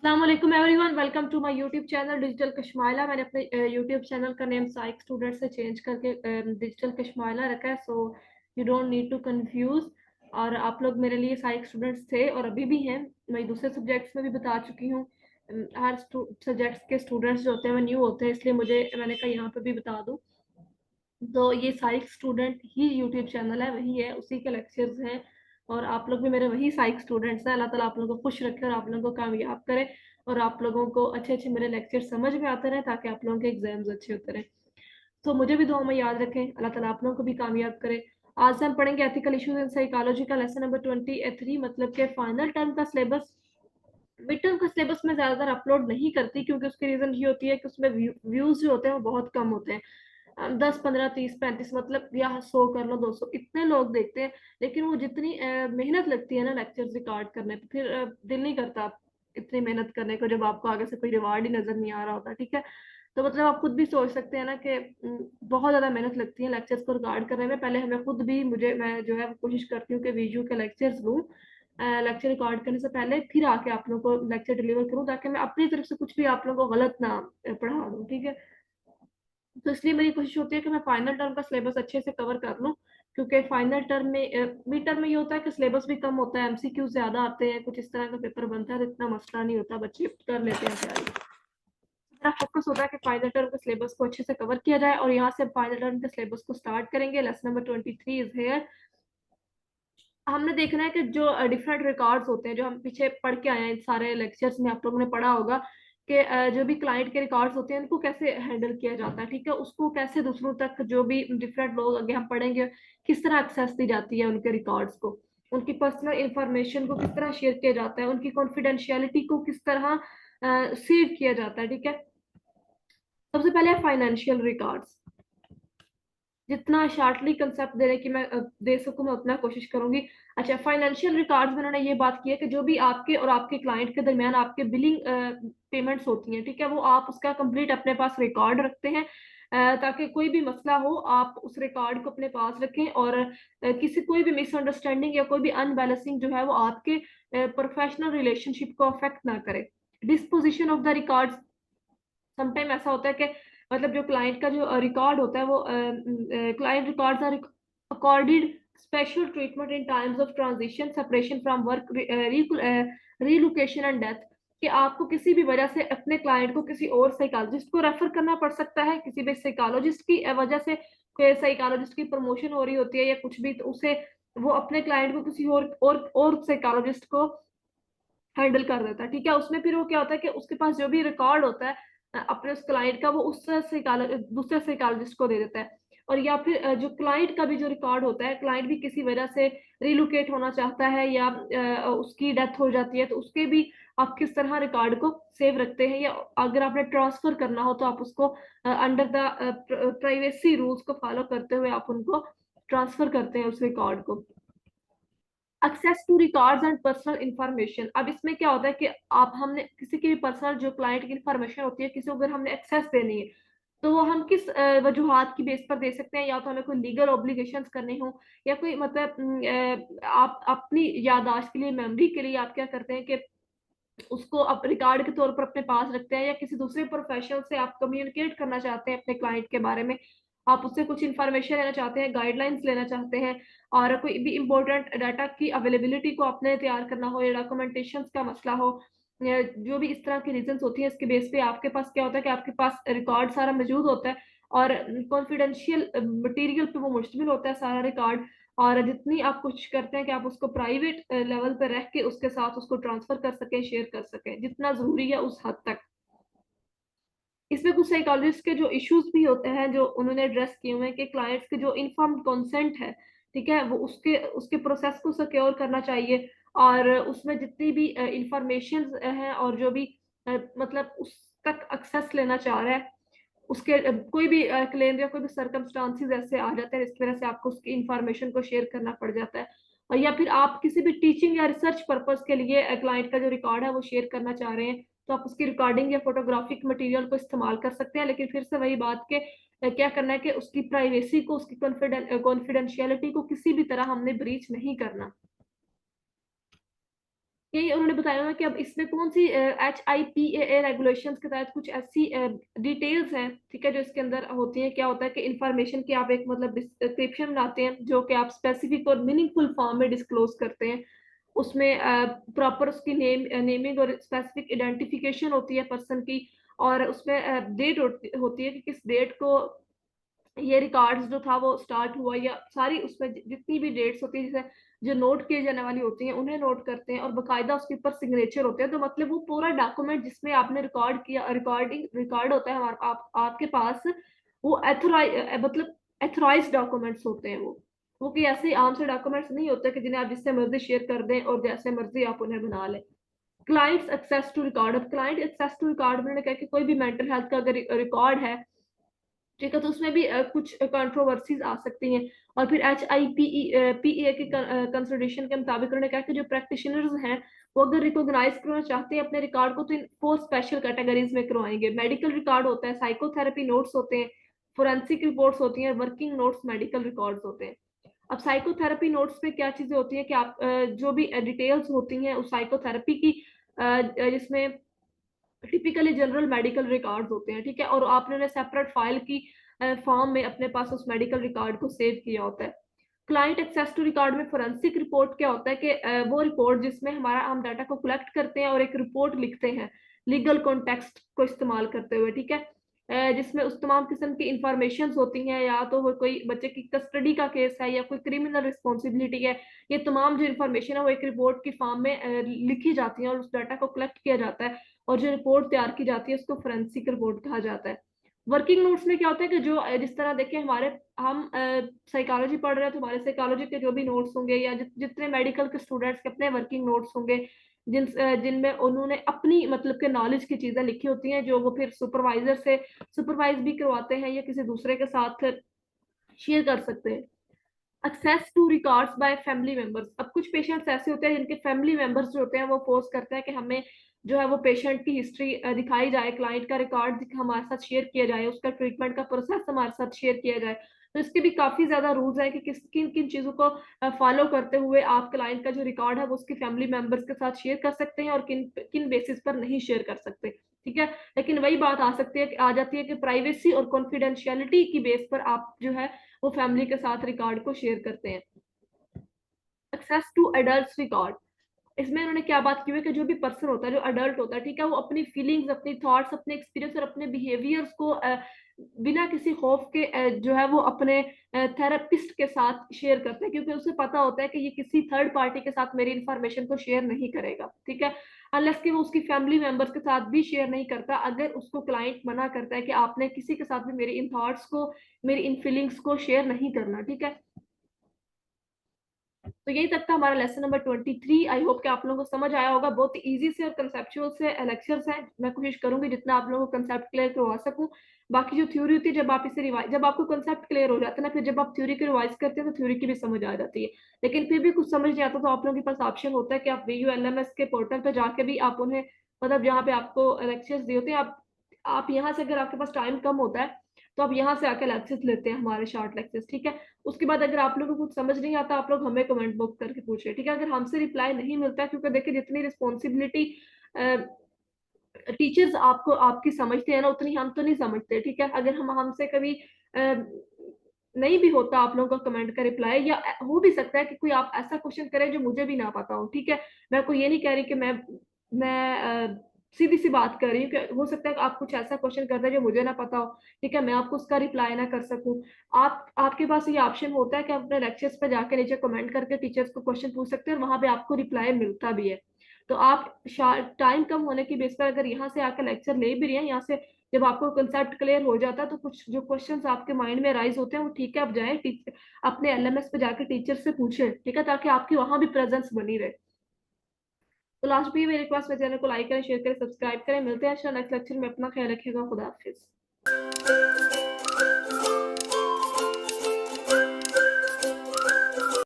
अस्सलामुअलैकुम everyone, welcome to my YouTube channel digital Kashmaila. मैंने अपने यूट्यूब चैनल का नेम साइक स्टूडेंट से चेंज करके डिजिटल कश्माइला रखा है, so you don't need to confuse. और आप लोग मेरे लिए साइक स्टूडेंट्स थे और अभी भी हैं। मैं दूसरे सब्जेक्ट्स में भी बता चुकी हूँ। हर सब्जेक्ट्स के स्टूडेंट्स जो होते हैं वो न्यू होते हैं, इसलिए मैंने कहा यहाँ पे भी बता दूँ। तो ये साइक स्टूडेंट ही यूट्यूब चैनल है, वही है, उसी के लेक्चर्स हैं। और आप लोग भी मेरे वही साइक स्टूडेंट्स हैं। अल्लाह ताला आप लोगों को खुश रखे और आप लोगों को कामयाब करे और आप लोगों को अच्छे अच्छे मेरे लेक्चर समझ में आते रहे ताकि आप लोगों के एग्जाम्स अच्छे होते रहे। तो मुझे भी दुआ में याद रखें, अल्लाह ताला आप लोगों को भी कामयाब करे। आज से हम पढ़ेंगे एथिकल इश्यूज इन साइकोलॉजी का लेसन नंबर 23, मतलब के फाइनल टर्म का सिलेबस। मिड टर्म का सिलेबस में ज्यादातर अपलोड नहीं करती क्योंकि उसकी रीजन ये होती है कि उसमें व्यूज जो होते हैं वो बहुत कम होते हैं। 10, 15, 30, 35, मतलब या 100 कर लो, 200, इतने लोग देखते हैं। लेकिन वो जितनी मेहनत लगती है ना लेक्चर्स रिकॉर्ड करने पे, फिर दिल नहीं करता इतनी मेहनत करने को जब आपको आगे से कोई रिवार्ड ही नजर नहीं आ रहा होता। ठीक है, तो मतलब आप खुद भी सोच सकते हैं ना कि बहुत ज्यादा मेहनत लगती है लेक्चर्स को रिकॉर्ड करने में। पहले हमें खुद भी मैं जो है कोशिश करती हूँ कि वीडियो के लेक्चर्स लूँ लेक्चर रिकॉर्ड करने से पहले, फिर आके आप लोगों को लेक्चर डिलीवर करूँ ताकि मैं अपनी तरफ से कुछ भी आप लोगों को गलत ना पढ़ा दूँ। ठीक है, तो इसलिए मेरी कोशिश होती है कि मैं फाइनल टर्म का सिलेबस अच्छे से कवर कर लूं, क्योंकि फाइनल टर्म में मिड टर्म में ये होता है कि सिलेबस भी कम होता है, एमसीक्यू ज्यादा आते हैं, कुछ इस तरह का पेपर बनता है, तो इतना मसला नहीं होता, बच्चे कर लेते हैं तैयारी। मेरा फोकस होता है कि फाइनल टर्म के सिलेबस को अच्छे से कवर किया जाए और यहाँ से फाइनल टर्म के सिलेबस को स्टार्ट करेंगे। Lesson number 23 is here. हमने देखना है कि जो डिफरेंट रिकॉर्ड्स होते हैं, जो हम पीछे पढ़ के आए हैं, इन सारे लेक्चर्स में आप लोगों ने पढ़ा होगा कि जो भी क्लाइंट के रिकॉर्ड्स होते हैं उनको कैसे हैंडल किया जाता है। ठीक है, उसको कैसे दूसरों तक, जो भी डिफरेंट लोग आगे हम पढ़ेंगे, किस तरह एक्सेस दी जाती है उनके रिकॉर्ड्स को, उनकी पर्सनल इंफॉर्मेशन को किस तरह शेयर किया जाता है, उनकी कॉन्फिडेंशियलिटी को किस तरह सेव किया जाता है। ठीक है, सबसे पहले फाइनेंशियल रिकॉर्ड्स। जितना शार्टली कंसेप्ट देने की मैं दे सकूं मैं उतना कोशिश करूंगी। अच्छा, फाइनेंशियल रिकॉर्ड्स में उन्होंने ये बात की है कि जो भी आपके और आपके क्लाइंट के दरमियान आपके बिलिंग पेमेंट्स होती हैं, ठीक है, वो आप उसका कंप्लीट अपने पास रिकॉर्ड रखते हैं, ताकि कोई भी मसला हो आप उस रिकॉर्ड को अपने पास रखें और किसी कोई भी मिसअंडरस्टैंडिंग या कोई भी अनबैलेंसिंग जो है वो आपके प्रोफेशनल रिलेशनशिप को अफेक्ट ना करे। Disposition of the records. Sometime ऐसा होता है कि मतलब जो क्लाइंट का जो रिकॉर्ड होता है वो client records are accorded special treatment in times of transition, separation from work, relocation and death. कि आपको किसी भी वजह से अपने क्लाइंट को किसी और साइकोलॉजिस्ट को रेफर करना पड़ सकता है, किसी भी साइकोलॉजिस्ट की वजह से कोई साइकोलॉजिस्ट की प्रमोशन हो रही होती है या कुछ भी, तो उसे वो अपने क्लाइंट को किसी और साइकोलॉजिस्ट को हैंडल कर देता है। ठीक है, उसमें फिर वो क्या होता है कि उसके पास जो भी रिकॉर्ड होता है अपने उस क्लाइंट का, वो उस दूसरे साइकोलॉजिस्ट को दे देता है। और या फिर जो क्लाइंट का भी जो रिकॉर्ड होता है, क्लाइंट भी किसी वजह से रिलोकेट होना चाहता है या उसकी डेथ हो जाती है, तो उसके भी आप किस तरह रिकॉर्ड को सेव रखते हैं, या अगर आपने ट्रांसफर करना हो तो आप उसको अंडर द प्राइवेसी रूल्स को फॉलो करते हुए आप उनको ट्रांसफर करते हैं उस रिकॉर्ड को। Access to records and personal information. अब इसमें क्या होता है कि आप हमने किसी की भी पर्सनल जो क्लाइंट की इंफॉर्मेशन होती है, किसी को अगर हमने एक्सेस देनी है, तो वो हम किस वजूहात की बेस पर दे सकते हैं। या तो हमें कोई लीगल ऑब्लिगेशंस करने हो, या कोई मतलब आप अपनी याददाश्त के लिए, मेमोरी के लिए आप क्या करते हैं कि उसको आप रिकॉर्ड के तौर पर अपने पास रखते हैं, या किसी दूसरे प्रोफेशनल से आप कम्युनिकेट करना चाहते हैं अपने क्लाइंट के बारे में, आप उससे कुछ इन्फॉर्मेशन लेना चाहते हैं, गाइडलाइंस लेना चाहते हैं, और कोई भी इंपॉर्टेंट डाटा की अवेलेबिलिटी को आपने तैयार करना हो, या डॉक्यूमेंटेशन का मसला हो, या जो भी इस तरह की रीजन होती है, इसके बेस पे आपके पास क्या होता है कि आपके पास रिकॉर्ड सारा मौजूद होता है और कॉन्फिडेंशियल मटेरियल पे वो मुश्तमिल होता है सारा रिकॉर्ड। और जितनी आप कोशिश करते हैं कि आप उसको प्राइवेट लेवल पर रख के उसके साथ उसको ट्रांसफर कर सकें, शेयर कर सकें, जितना जरूरी है उस हद तक। इसमें कुछ साइकोलॉजिस्ट के जो इश्यूज भी होते हैं जो उन्होंने एड्रेस किए हुए हैं कि क्लाइंट्स के जो इन्फॉर्म्ड कंसेंट है, ठीक है, वो उसके उसके प्रोसेस को सिक्योर करना चाहिए। और उसमें जितनी भी इंफॉर्मेशन है और जो भी मतलब उस तक एक्सेस लेना चाह रहा है, उसके कोई भी क्लेम या कोई भी सर्कमस्टांसिस ऐसे आ जाते हैं जिसकी वजह से आपको उसकी इंफॉर्मेशन को शेयर करना पड़ जाता है। और या फिर आप किसी भी टीचिंग या रिसर्च पर्पस के लिए क्लाइंट का जो रिकॉर्ड है वो शेयर करना चाह रहे हैं, तो आप उसकी रिकॉर्डिंग या फोटोग्राफिक मटेरियल को इस्तेमाल कर सकते हैं। लेकिन फिर से वही बात के क्या करना है कि उसकी प्राइवेसी को, उसकी कॉन्फिडेंशियलिटी को किसी भी तरह हमने ब्रीच नहीं करना। यही उन्होंने बताया कि अब इसमें कौन सी HIPAA रेगुलेशंस के तहत कुछ ऐसी डिटेल्स हैं, ठीक है, जो इसके अंदर होती है। क्या होता है कि इंफॉर्मेशन की आप एक मतलब डिस्क्रिप्शन बनाते हैं जो कि आप स्पेसिफिक और मीनिंगफुल फॉर्म में डिस्क्लोज करते हैं। उसमें प्रॉपर उसकी नेमिंग और स्पेसिफिक आइडेंटिफिकेशन होती है पर्सन की, और उसमें डेट होती है कि किस डेट को ये रिकॉर्ड्स जो था वो स्टार्ट हुआ, या सारी उसमें जितनी भी डेट्स होती है जैसे जो नोट किए जाने वाली होती हैं उन्हें नोट करते हैं, और बकायदा उसके ऊपर सिग्नेचर होते हैं। तो मतलब वो पूरा डॉक्यूमेंट जिसमें आपने रिकॉर्ड किया, रिकॉर्ड होता है हमारे आपके पास, वो मतलब एथोराइज डॉक्यूमेंट्स होते हैं। वो कि ऐसे आम से डॉक्यूमेंट्स नहीं होते कि जिन्हें आप जिससे मर्जी शेयर कर दें और जैसे मर्जी आप उन्हें बना लें। क्लाइंट्स एक्सेस टू रिकॉर्ड, अब क्लाइंट एक्सेस टू रिकॉर्ड मैंने कहा कि कोई भी मेंटल हेल्थ का अगर रिकॉर्ड है, ठीक है, तो उसमें भी कुछ कंट्रोवर्सीज आ सकती हैं। और फिर HIPAA के कंसल्टेशन के मुताबिक उन्होंने कहा कि जो प्रैक्टिशनर्स हैं वो अगर रिकॉग्नाइज करना चाहते हैं अपने रिकॉर्ड को, तो इन 4 स्पेशल कैटेगरीज में करवाएंगे। मेडिकल रिकॉर्ड होता है, साइकोथेरेपी नोट्स होते हैं, फोरेंसिक रिपोर्ट्स होती हैं, वर्किंग नोट्स, मेडिकल रिकॉर्ड्स होते हैं। अब साइकोथेरेपी नोट्स में क्या चीजें होती हैं कि आप जो भी डिटेल्स होती हैं उस साइकोथेरेपी की, जिसमें टिपिकली जनरल मेडिकल रिकॉर्ड्स होते हैं, ठीक है, और आपने उन्हें सेपरेट फाइल की फॉर्म में अपने पास उस मेडिकल रिकॉर्ड को सेव किया होता है। क्लाइंट एक्सेस टू रिकॉर्ड में फोरेंसिक रिपोर्ट क्या होता है कि वो रिपोर्ट जिसमें हम डाटा को कलेक्ट करते हैं और एक रिपोर्ट लिखते हैं लीगल कॉन्टेक्स्ट को इस्तेमाल करते हुए, ठीक है, जिसमें उस तमाम किस्म की इंफॉर्मेशन होती हैं, या तो वो कोई बच्चे की कस्टडी का केस है या कोई क्रिमिनल रिस्पॉन्सिबिलिटी है। ये तमाम जो इन्फॉर्मेशन है वो एक रिपोर्ट की फॉर्म में लिखी जाती है और उस डाटा को कलेक्ट किया जाता है, और जो रिपोर्ट तैयार की जाती है उसको फोरेंसिक रिपोर्ट कहा जाता है। वर्किंग नोट्स में क्या होता है कि जो जिस तरह देखिए हमारे हम साइकोलॉजी पढ़ रहे हैं तो हमारे साइकोलॉजी के जो भी नोट्स होंगे, या जितने मेडिकल के स्टूडेंट्स के अपने वर्किंग नोट्स होंगे, जिनमें उन्होंने अपनी मतलब के नॉलेज की चीजें लिखी होती हैं, जो वो फिर सुपरवाइजर से सुपरवाइज भी करवाते हैं या किसी दूसरे के साथ शेयर कर सकते हैं। Access to records by family members, अब कुछ पेशेंट्स ऐसे होते हैं जिनके फैमिली मेंबर्स जो होते हैं वो फोर्स करते हैं कि हमें जो है वो पेशेंट की हिस्ट्री दिखाई जाए, क्लाइंट का रिकॉर्ड हमारे साथ शेयर किया जाए, उसका ट्रीटमेंट का प्रोसेस हमारे साथ शेयर किया जाए। तो इसके भी काफी ज्यादा रूल्स हैं कि किन किन चीजों को फॉलो करते हुए आप क्लाइंट का जो रिकॉर्ड है वो उसकी फैमिली मेंबर्स के साथ शेयर कर सकते हैं और किन किन बेसिस पर नहीं शेयर कर सकते, ठीक है। लेकिन वही बात आ जाती है कि प्राइवेसी और कॉन्फिडेंशियलिटी की बेस पर आप जो है वो फैमिली के साथ रिकॉर्ड को शेयर करते हैं। एक्सेस टू एडल्ट रिकॉर्ड, इसमें उन्होंने क्या बात की हुई है कि जो भी पर्सन होता है, जो अडल्ट होता है, ठीक है, वो अपनी फीलिंग्स, अपनी थॉट्स, अपने एक्सपीरियंस और अपने बिहेवियर्स को बिना किसी खौफ के जो है वो अपने थेरेपिस्ट के साथ शेयर करते हैं, क्योंकि उसे पता होता है कि ये किसी थर्ड पार्टी के साथ मेरी इन्फॉर्मेशन को शेयर नहीं करेगा, ठीक है, अनलेस कि वो उसकी फैमिली मेंबर्स के साथ भी शेयर नहीं करता। अगर उसको क्लाइंट मना करता है कि आपने किसी के साथ भी मेरी इन थॉट्स को, मेरी इन फीलिंग्स को शेयर नहीं करना, ठीक है। तो यही तक था हमारा लेसन नंबर 23। आई होप कि आप लोगों को समझ आया होगा। बहुत इजी से और कंसेप्चुअल से लेक्चर्स हैं, मैं कोशिश करूंगी जितना आप लोगों को कंसेप्ट क्लियर करवा सकूं। बाकी जो थ्योरी होती है, जब आप इसे रिवाइज, जब आपको कंसेप्ट क्लियर हो जाता है ना, फिर जब आप थ्योरी की रिवाइज करते हैं तो थ्योरी की भी समझ आ जाती है। लेकिन फिर भी कुछ समझ नहीं आता तो आप लोगों के पास ऑप्शन होता है कि आप VULMS के पोर्टल पर जाके भी आप उन्हें, मतलब जहाँ पे आपको लेक्चर्स दिए होते हैं, आप यहाँ से, अगर आपके पास टाइम कम होता है तो आप यहाँ से आके लेक्चर्स लेते हैं, हमारे शॉर्ट लेक्चर्स, ठीक है। उसके बाद अगर आप लोगों को कुछ समझ नहीं आता, आप लोग हमें कमेंट बॉक्स करके पूछे, ठीक है। अगर हमसे रिप्लाई नहीं मिलता है, क्योंकि देखिए जितनी रिस्पॉन्सिबिलिटी टीचर्स आपको आपकी समझते हैं ना, उतनी हम तो नहीं समझते, ठीक है। अगर हम हमसे कभी नहीं भी होता आप लोगों का कमेंट का रिप्लाई, या हो भी सकता है कि कोई आप ऐसा क्वेश्चन करें जो मुझे भी ना पता हो, ठीक है। मैं को ये नहीं कह रही कि मैं सीधी सी बात कर रही हूँ कि हो सकता है कि आप कुछ ऐसा क्वेश्चन करते हैं जो मुझे ना पता हो, ठीक है, मैं आपको उसका रिप्लाई ना कर सकूं। आपके पास ये ऑप्शन होता है कि आप अपने लेक्चर्स पे जाके नीचे कमेंट करके टीचर्स को क्वेश्चन पूछ सकते हैं और वहां पे आपको रिप्लाई मिलता भी है। तो आप टाइम कम होने की बेस पर अगर यहाँ से आकर लेक्चर ले भी रही हैं, यहाँ से जब आपको कंसेप्ट क्लियर हो जाता है तो कुछ जो क्वेश्चंस आपके माइंड में राइज होते हैं वो, ठीक है, आप जाए अपने LMS पे जाके टीचर से पूछे, ठीक है, ताकि आपकी वहां भी प्रेजेंस बनी रहे। तो लास्ट भी मेरी रिक्वेस्ट, मेरे चैनल को लाइक करें, शेयर करें, सब्सक्राइब करें। मिलते हैं नेक्स्ट लेक्चर में। अपना ख्याल रखिएगा। खुदा हाफिज।